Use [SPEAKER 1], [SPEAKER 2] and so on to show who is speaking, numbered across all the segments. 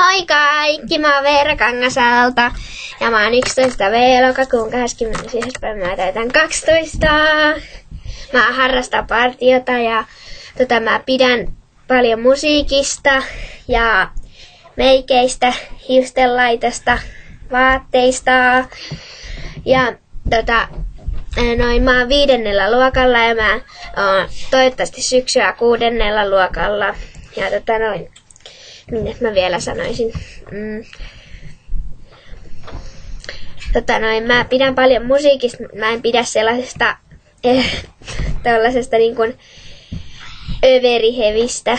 [SPEAKER 1] Moi kaikki, mä oon Veera Kangasalta ja mä oon 11 lokakuun 21. päivä, mä täytän 12. Mä harrastan partiota ja mä pidän paljon musiikista ja meikeistä, hiustenlaitosta, vaatteista ja mä oon 5. luokalla ja mä oon toivottavasti syksyä 6. luokalla ja minne mä vielä sanoisin. Mä pidän paljon musiikista, mä en pidä sellaisesta tollasesta niin kuin överihevistä.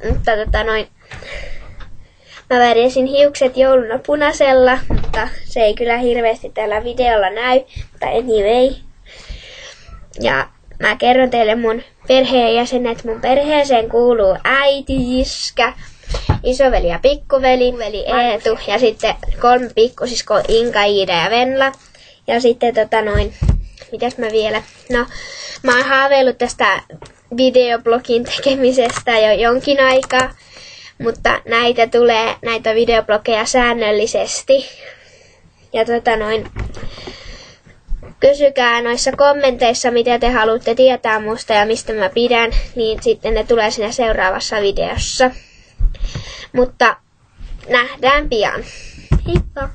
[SPEAKER 1] Mutta mä värjäsin hiukset jouluna punaisella, mutta se ei kyllä hirveästi tällä videolla näy, mutta anyway. Ja mä kerron teille mun perheenjäsenet. Mun perheeseen kuuluu äiti, iskä, isoveli ja pikkuveli, veli Eetu ja sitten 3 pikkusiskoa Inka, Iida ja Venla. Ja sitten mitäs mä vielä? No, mä oon haaveillut tästä videoblogin tekemisestä jo jonkin aikaa, mutta näitä videoblogeja säännöllisesti. Ja kysykää noissa kommenteissa, mitä te haluatte tietää musta ja mistä mä pidän, niin sitten ne tulee siinä seuraavassa videossa. Mutta nähdään pian. Heippa!